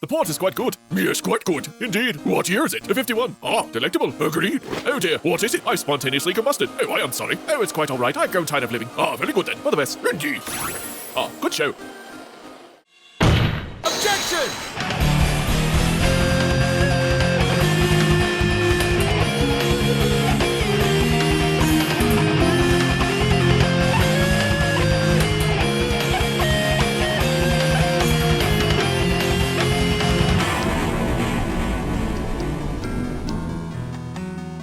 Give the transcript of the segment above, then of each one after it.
The port is quite good. Yes, quite good. Indeed. What year is it? 51. Ah, delectable. Agreed. Oh dear, what is it? I spontaneously combusted. Oh, I am sorry. Oh, it's quite all right. I've grown tired of living. Ah, very good then. All the best. Indeed. Ah, good show. Objection!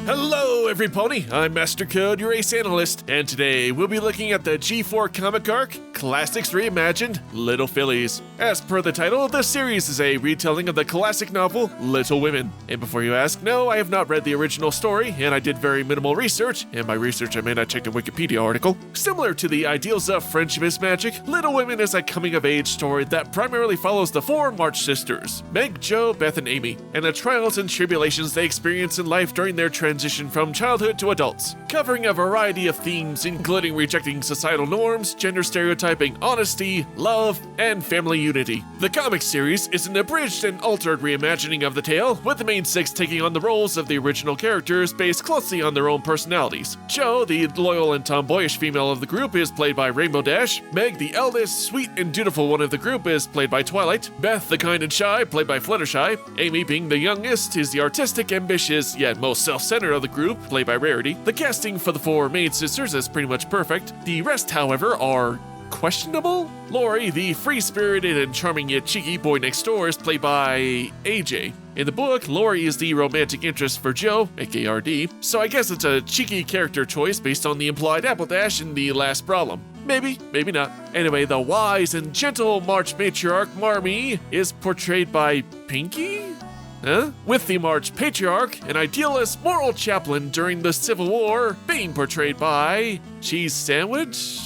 Hello, everypony. I'm MasterCode, your ace analyst, and today we'll be looking at the G4 comic arc, Classics Reimagined, Little Fillies. As per the title, the series is a retelling of the classic novel, Little Women. And before you ask, no, I have not read the original story, and I did very minimal research, and by research I mean I checked a Wikipedia article. Similar to the ideals of Friendship is Magic, Little Women is a coming-of-age story that primarily follows the four March sisters, Meg, Jo, Beth, and Amy, and the trials and tribulations they experience in life during their transition from childhood to adults, covering a variety of themes including rejecting societal norms, gender stereotyping, honesty, love, and family unity. The comic series is an abridged and altered reimagining of the tale, with the main six taking on the roles of the original characters based closely on their own personalities. Jo, the loyal and tomboyish female of the group, is played by Rainbow Dash. Meg, the eldest, sweet, and dutiful one of the group, is played by Twilight. Beth, the kind and shy, played by Fluttershy. Amy, being the youngest, is the artistic, ambitious, yet most self-centered of the group, played by Rarity. The casting for the four main sisters is pretty much perfect. The rest, however, are questionable. Lori, the free-spirited and charming yet cheeky boy next door, is played by AJ. In the book, Lori is the romantic interest for Jo, aka RD, so I guess it's a cheeky character choice based on the implied apple dash in The Last Problem. Maybe, maybe not. Anyway, the wise and gentle March matriarch, Marmee, is portrayed by Pinky? With the March patriarch, an idealist moral chaplain during the Civil War, being portrayed by Cheese Sandwich?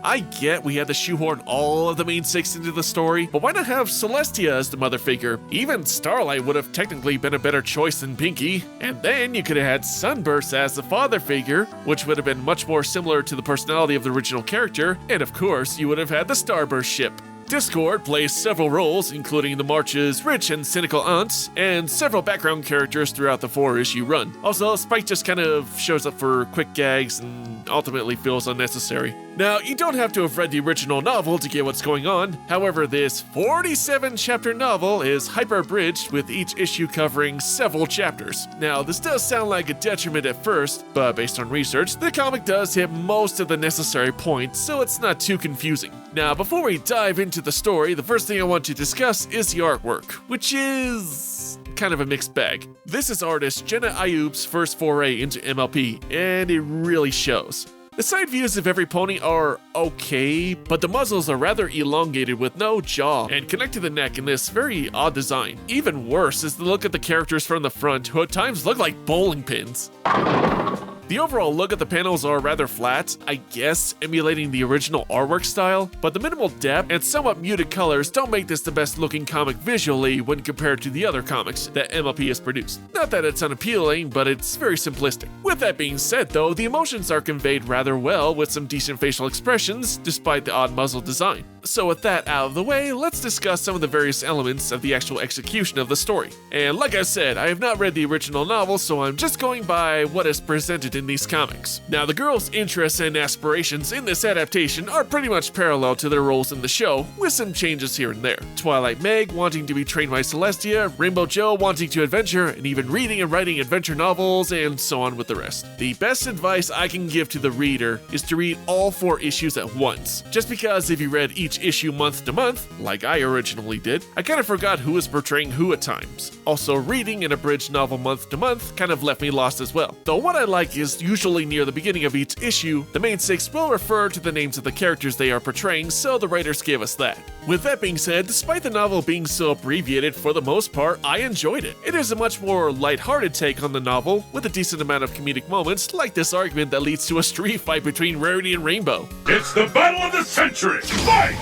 I get we had to shoehorn all of the main six into the story, but why not have Celestia as the mother figure? Even Starlight would have technically been a better choice than Pinky. And then you could have had Sunburst as the father figure, which would have been much more similar to the personality of the original character, and of course, you would have had the Starburst ship. Discord plays several roles, including the March's rich and cynical aunts, and several background characters throughout the four-issue run. Also, Spike just kind of shows up for quick gags and ultimately feels unnecessary. Now, you don't have to have read the original novel to get what's going on. However, this 47-chapter novel is hyper-abridged, with each issue covering several chapters. Now, this does sound like a detriment at first, but based on research, the comic does hit most of the necessary points, so it's not too confusing. Now, before we dive into the story, the first thing I want to discuss is the artwork, which is kind of a mixed bag. This is artist Jenna Ayoub's first foray into MLP, and it really shows. The side views of every pony are okay, but the muzzles are rather elongated with no jaw and connect to the neck in this very odd design. Even worse is the look at the characters from the front, who at times look like bowling pins. The overall look at the panels are rather flat, I guess emulating the original artwork style, but the minimal depth and somewhat muted colors don't make this the best looking comic visually when compared to the other comics that MLP has produced. Not that it's unappealing, but it's very simplistic. With that being said though, the emotions are conveyed rather well with some decent facial expressions despite the odd muzzle design. So with that out of the way, let's discuss some of the various elements of the actual execution of the story. And like I said, I have not read the original novel, so I'm just going by what is presented in these comics. Now, the girls' interests and aspirations in this adaptation are pretty much parallel to their roles in the show, with some changes here and there. Twilight Meg wanting to be trained by Celestia, Rainbow Jo wanting to adventure, and even reading and writing adventure novels, and so on with the rest. The best advice I can give to the reader is to read all four issues at once, just because if you read each issue month to month, like I originally did, I kind of forgot who was portraying who at times. Also, reading an abridged novel month to month kind of left me lost as well. Though what I like is usually near the beginning of each issue, the main six will refer to the names of the characters they are portraying, so the writers gave us that. With that being said, despite the novel being so abbreviated, for the most part, I enjoyed it. It is a much more lighthearted take on the novel, with a decent amount of comedic moments, like this argument that leads to a street fight between Rarity and Rainbow. It's the battle of the century! Fight!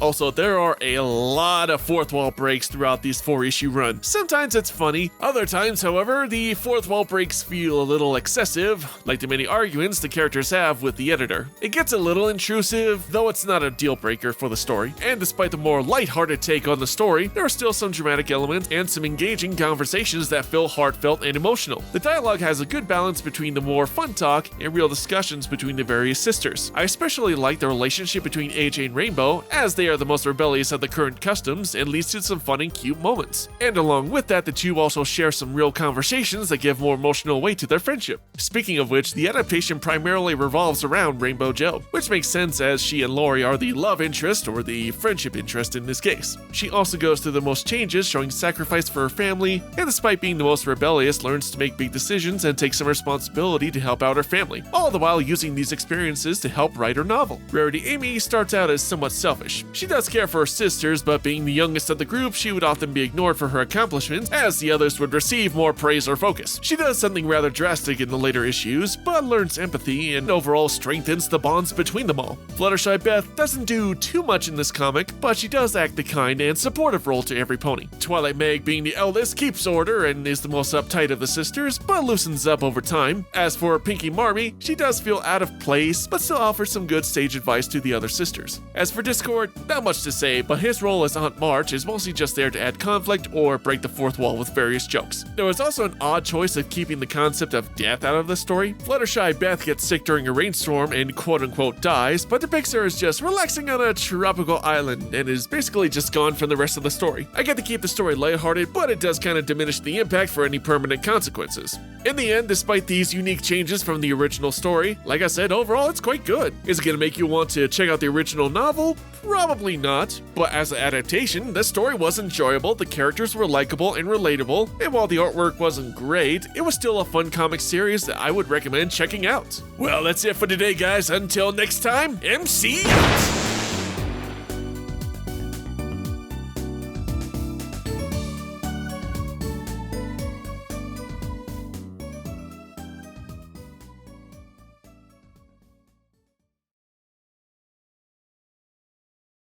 Also, there are a lot of fourth wall breaks throughout these 4-issue run. Sometimes it's funny, other times, however, the fourth wall breaks feel a little excessive, like the many arguments the characters have with the editor. It gets a little intrusive, though it's not a deal breaker for the story, and despite the more lighthearted take on the story, there are still some dramatic elements and some engaging conversations that feel heartfelt and emotional. The dialogue has a good balance between the more fun talk and real discussions between the various sisters. I especially like the relationship between AJ and Rainbow, as they are the most rebellious of the current customs and leads to some fun and cute moments. And along with that, the two also share some real conversations that give more emotional weight to their friendship. Speaking of which, the adaptation primarily revolves around Rainbow Joe, which makes sense as she and Lori are the love interest, or the friendship interest in this case. She also goes through the most changes, showing sacrifice for her family, and despite being the most rebellious, learns to make big decisions and take some responsibility to help out her family, all the while using these experiences to help write her novel. Rarity Amy starts out as somewhat selfish. She does care for her sisters, but being the youngest of the group, she would often be ignored for her accomplishments, as the others would receive more praise or focus. She does something rather drastic in the later issues, but learns empathy and overall strengthens the bonds between them all. Fluttershy Beth doesn't do too much in this comic, but she does act the kind and supportive role to every pony. Twilight Meg, being the eldest, keeps order and is the most uptight of the sisters, but loosens up over time. As for Pinky Marmee, she does feel out of place, but still offers some good sage advice to the other sisters. As for Discord, not much to say, but his role as Aunt March is mostly just there to add conflict or break the fourth wall with various jokes. There was also an odd choice of keeping the concept of death out of the story. Fluttershy Beth gets sick during a rainstorm and quote-unquote dies, but depicts her as just relaxing on a tropical island and is basically just gone from the rest of the story. I get to keep the story lighthearted, but it does kind of diminish the impact for any permanent consequences. In the end, despite these unique changes from the original story, like I said, overall it's quite good. Is it going to make you want to check out the original novel? Probably not, but as an adaptation, the story was enjoyable, the characters were likable and relatable, and while the artwork wasn't great, it was still a fun comic series that I would recommend checking out. Well, that's it for today, guys. Until next time, MC out!